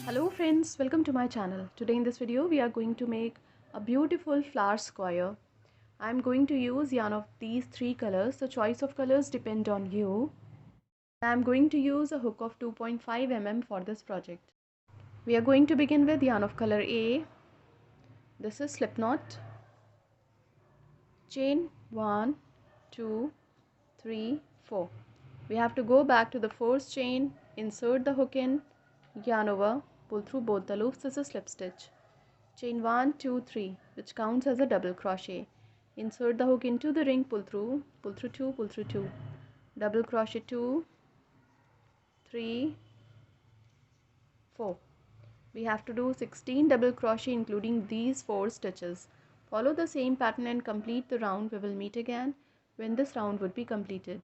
Hello friends, welcome to my channel. Today in this video we are going to make a beautiful flower square. I am going to use yarn of these three colors. The choice of colors depend on you. I am going to use a hook of 2.5 mm for this project. We are going to begin with yarn of color A. This is slip knot. Chain 1, 2, 3, 4. We have to go back to the first chain, insert the hook in, yarn over, pull through both the loops. This is slip stitch. Chain 1, 2, 3, which counts as a double crochet. Insert the hook into the ring, pull through 2, pull through 2. Double crochet 2, 3, 4. We have to do 16 double crochet including these 4 stitches. Follow the same pattern and complete the round. We will meet again when this round would be completed.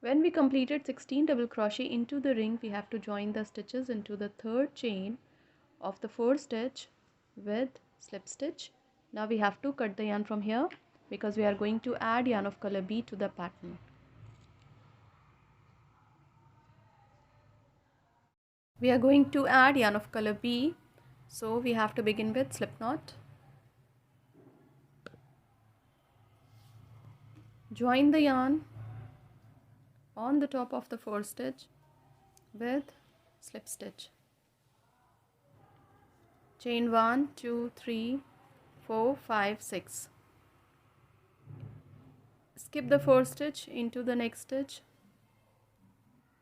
When we completed 16 double crochet into the ring, we have to join the stitches into the third chain of the first stitch with slip stitch. Now we have to cut the yarn from here because we are going to add yarn of color B to the pattern. We are going to add yarn of color B, so we have to begin with slip knot. Join the yarn on the top of the first stitch with slip stitch. Chain 1, 2, 3, 4, 5, 6. Skip the first stitch into the next stitch.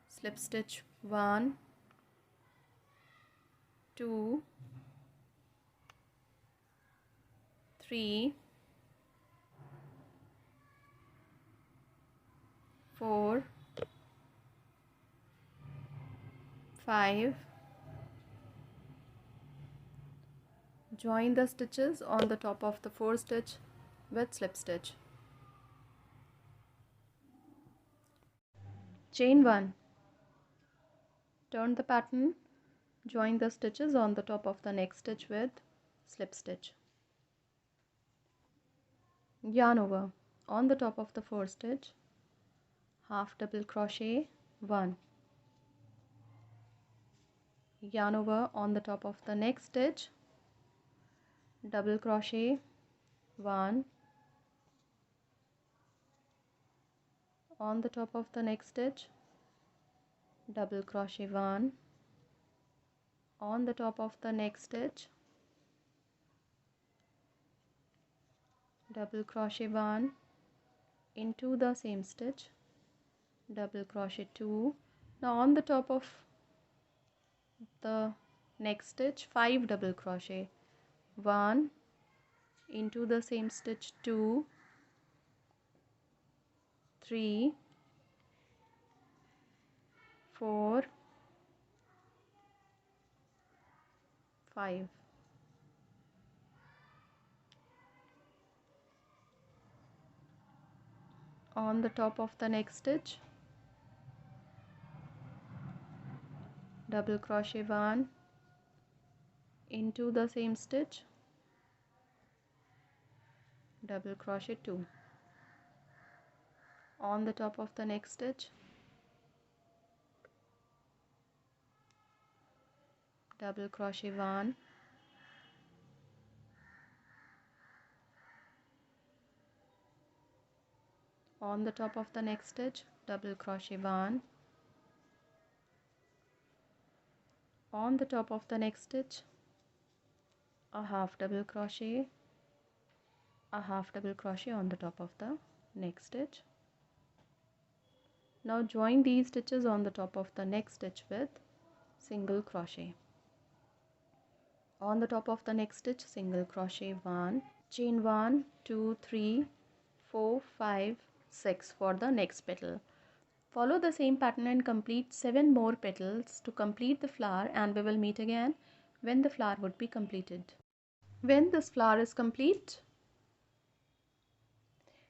Slip stitch 1, 2, 3, 4, 5. Join the stitches on the top of the first stitch with slip stitch. Chain 1. Turn the pattern. Join the stitches on the top of the next stitch with slip stitch. Yarn over on the top of the first stitch, half double crochet 1. Yarn over on the top of the next stitch, double crochet 1. On the top of the next stitch, double crochet 1. On the top of the next stitch, double crochet 1 into the same stitch, double crochet 2. Now on the top of the next stitch, 5 double crochet 1 into the same stitch, 2, 3, 4, 5. On the top of the next stitch, double crochet 1 into the same stitch, double crochet 2. On the top of the next stitch, double crochet 1, on the top of the next stitch, double crochet 1, on the top of the next stitch, a half double crochet, a half double crochet on the top of the next stitch. Now join these stitches on the top of the next stitch with single crochet. On the top of the next stitch, single crochet 1, chain 1, 2, 3, 4, 5, 6 for the next petal. Follow the same pattern and complete 7 more petals to complete the flower, and we will meet again when the flower would be completed. When this flower is complete,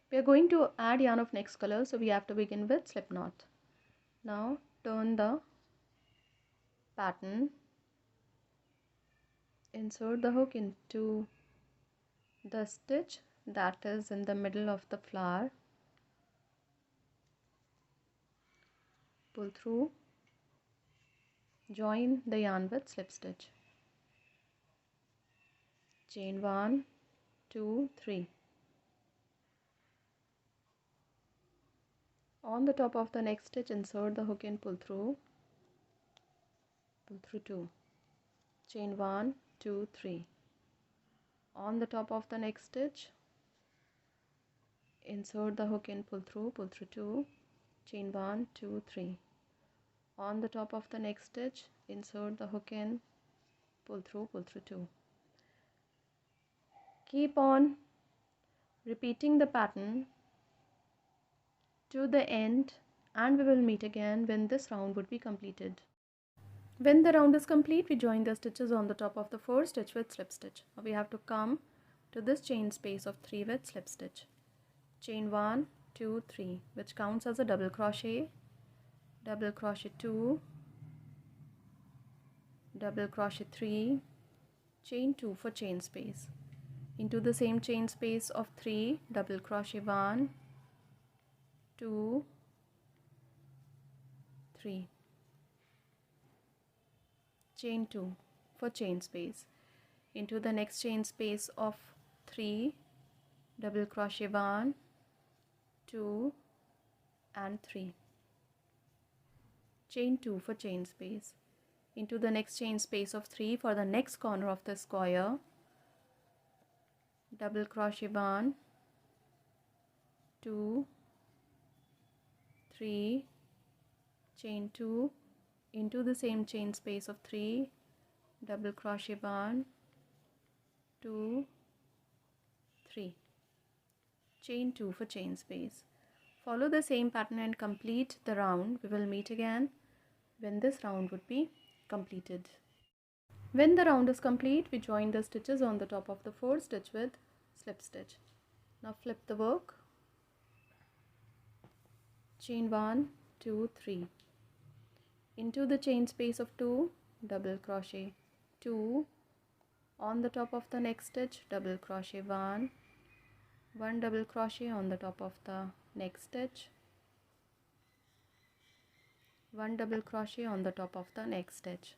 we are going to add yarn of next color, so we have to begin with slip knot. Now turn the pattern, insert the hook into the stitch that is in the middle of the flower, pull through, Join the yarn with slip stitch. Chain 1, 2, 3. On the top of the next stitch, insert the hook and pull through 2. Chain 1, 2, 3. On the top of the next stitch, insert the hook and pull through 2. Chain 1, 2, 3. On the top of the next stitch, insert the hook and pull through 2. Keep on repeating the pattern to the end, and we will meet again when this round would be completed. When the round is complete, we join the stitches on the top of the first stitch with slip stitch. Now we have to come to this chain space of 3 with slip stitch. Chain 1, 2, 3, which counts as a double crochet 2, double crochet 3, chain 2 for chain space. Into the same chain space of 3, double crochet 1, 2, 3, chain 2 for chain space. Into the next chain space of 3, double crochet 1, 2 and 3, chain 2 for chain space. Into the next chain space of 3 for the next corner of the square, double crochet 1, 2, 3, chain 2. Into the same chain space of 3, double crochet 1, 2, 3, chain 2 for chain space. Follow the same pattern and complete the round. We will meet again when this round would be completed. When the round is complete, we join the stitches on the top of the fourth stitch with slip stitch. Now flip the work. Chain 1, 2, 3. Into the chain space of 2, double crochet 2. On the top of the next stitch, double crochet 1, double crochet on the top of the next stitch, 1 double crochet on the top of the next stitch.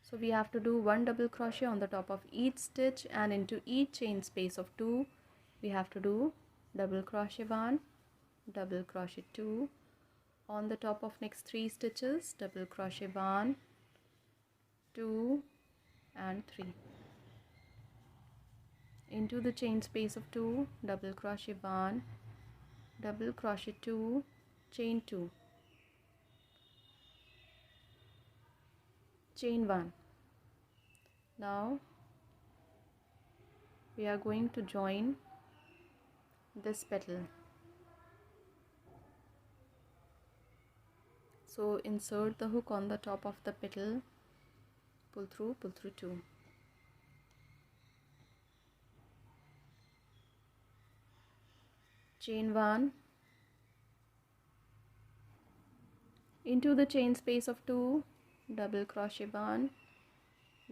So we have to do 1 double crochet on the top of each stitch, and into each chain space of 2 we have to do double crochet 1, double crochet 2. On the top of next 3 stitches, double crochet 1, 2 and 3. Into the chain space of 2, double crochet 1, double crochet 2, chain 2, chain 1. Now we are going to join this petal. So insert the hook on the top of the petal, pull through 2. Chain 1. Into the chain space of 2, double crochet 1,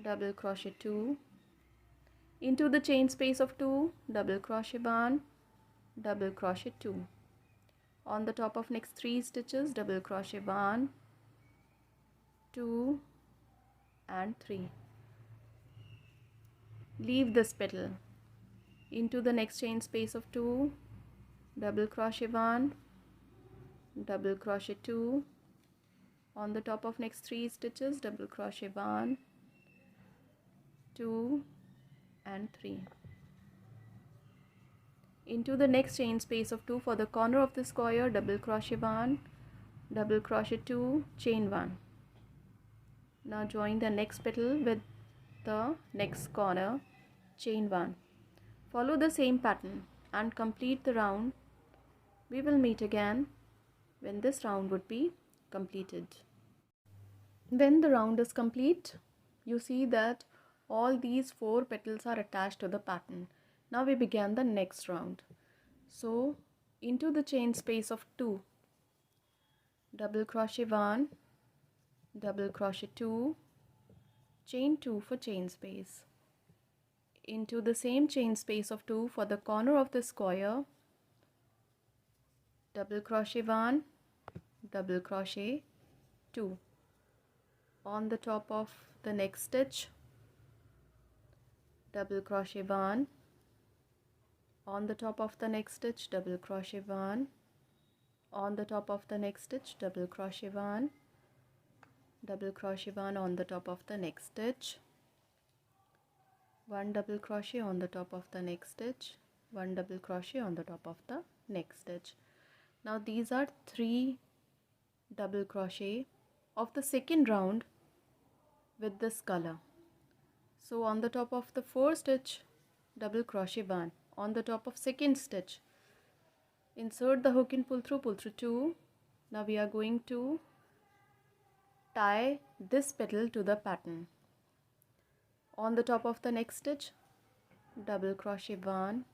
double crochet 2. Into the chain space of 2, double crochet 1, double crochet 2. On the top of next 3 stitches, double crochet 1, 2 and 3. Leave this petal. Into the next chain space of 2, double crochet 1, double crochet 2. On the top of next 3 stitches, double crochet 1, 2 and 3. Into the next chain space of 2 for the corner of the square, double crochet 1, double crochet 2, chain 1. Now join the next petal with the next corner, chain 1. Follow the same pattern and complete the round. We will meet again when this round would be completed. When the round is complete, you see that all these 4 petals are attached to the pattern. Now we began the next round. So into the chain space of 2, double crochet 1, double crochet 2, chain 2 for chain space. Into the same chain space of 2 for the corner of the square, double crochet 1, double crochet 2. On the top of the next stitch, double crochet 1, on the top of the next stitch, double crochet 1, on the top of the next stitch, double crochet 1, double crochet 1 on the top of the next stitch, 1 double crochet on the top of the next stitch, 1 double crochet on the top of the next stitch. Now these are 3 double crochet of the second round with this color. So on the top of the first stitch, double crochet 1, on the top of second stitch, insert the hook and pull through 2. Now we are going to tie this petal to the pattern. On the top of the next stitch, double crochet 1,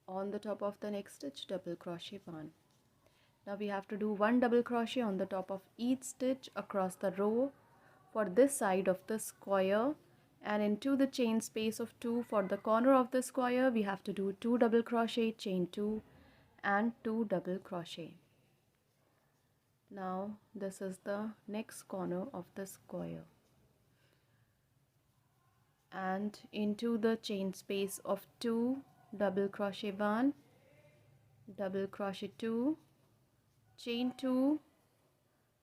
on the top of the next stitch, double crochet 1. Now we have to do 1 double crochet on the top of each stitch across the row for this side of the square, and into the chain space of 2 for the corner of the square we have to do 2 double crochet, chain 2 and 2 double crochet. Now this is the next corner of the square, and into the chain space of 2 double crochet 1, double crochet 2, chain 2,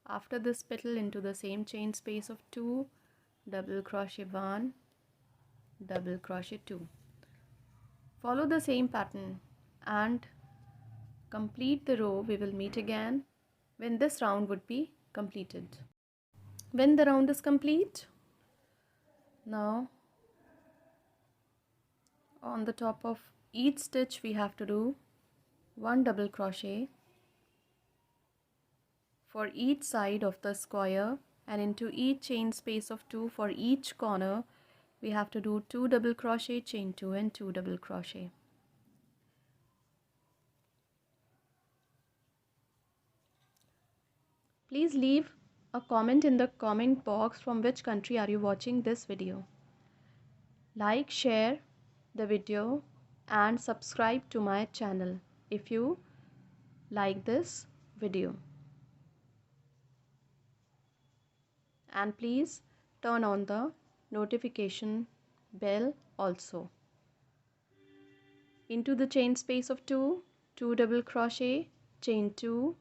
after this petal into the same chain space of 2, double crochet 1, double crochet 2. Follow the same pattern and complete the row. We will meet again when this round would be completed. When the round is complete, now on the top of each stitch we have to do 1 double crochet for each side of the square, and into each chain space of 2 for each corner we have to do 2 double crochet, chain 2 and 2 double crochet. Please leave a comment in the comment box from which country are you watching this video. Like, share the video and subscribe to my channel if you like this video. And please turn on the notification bell also. Into the chain space of 2, 2 double crochet, chain 2,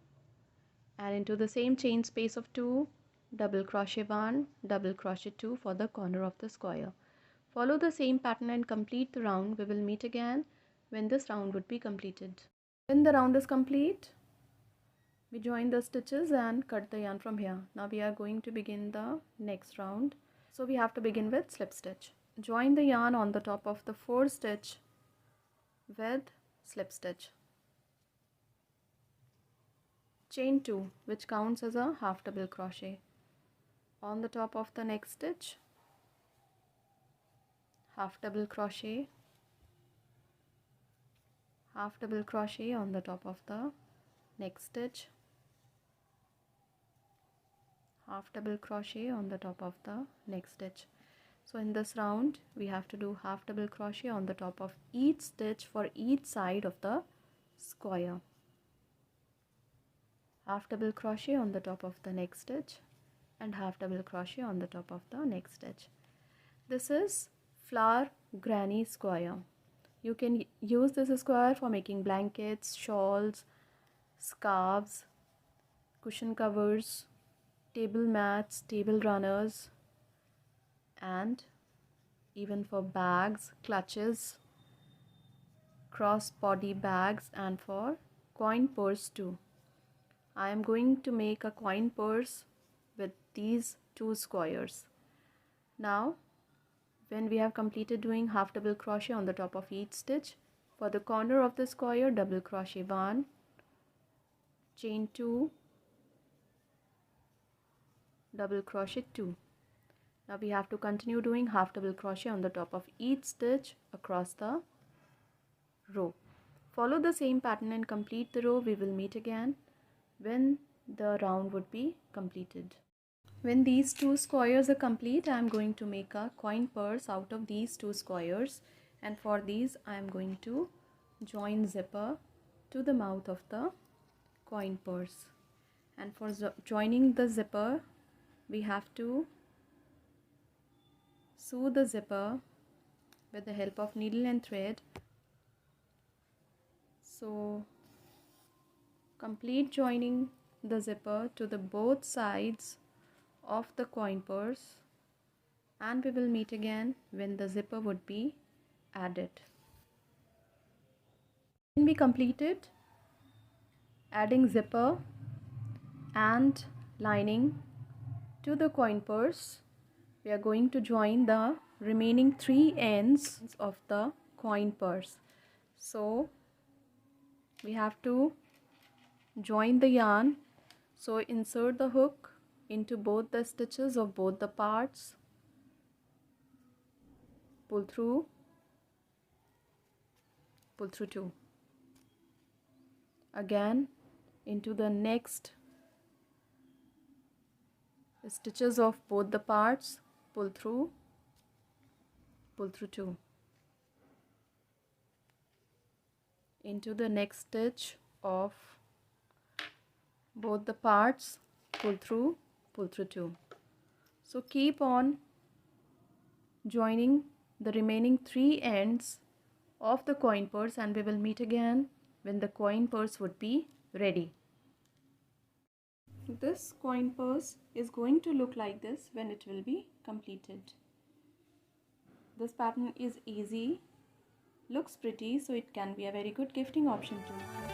and into the same chain space of 2, double crochet 1, double crochet 2 for the corner of the square. Follow the same pattern and complete the round. We will meet again when this round would be completed. When the round is complete, we join the stitches and cut the yarn from here. Now we are going to begin the next round. So we have to begin with slip stitch. Join the yarn on the top of the 4th stitch with slip stitch. Chain 2, which counts as a half double crochet. On the top of the next stitch, half double crochet, half double crochet on the top of the next stitch, half double crochet on the top of the next stitch. So in this round we have to do half double crochet on the top of each stitch for each side of the square, half double crochet on the top of the next stitch and half double crochet on the top of the next stitch. This is flower granny square. You can use this square for making blankets, shawls, scarves, cushion covers, table mats, table runners, and even for bags, clutches, cross body bags, and for coin purse too. I am going to make a coin purse with these 2 squares. Now when we have completed doing half double crochet on the top of each stitch, for the corner of the square double crochet 1, chain 2, double crochet 2. Now we have to continue doing half double crochet on the top of each stitch across the row. Follow the same pattern and complete the row. We will meet again when the round would be completed. When these 2 squares are complete, I am going to make a coin purse out of these 2 squares, and for these I am going to join zipper to the mouth of the coin purse. And for joining the zipper, we have to sew the zipper with the help of needle and thread. So complete joining the zipper to the both sides of the coin purse, and we will meet again when the zipper would be added. When we completed adding zipper and lining to the coin purse, we are going to join the remaining 3 ends of the coin purse. So we have to join the yarn. So insert the hook into both the stitches of both the parts, pull through 2, again into the next stitches of both the parts, pull through 2, into the next stitch of both the parts, pull through 2. So keep on joining the remaining 3 ends of the coin purse, and we will meet again when the coin purse would be ready. This coin purse is going to look like this when it will be completed. This pattern is easy, looks pretty, so it can be a very good gifting option too.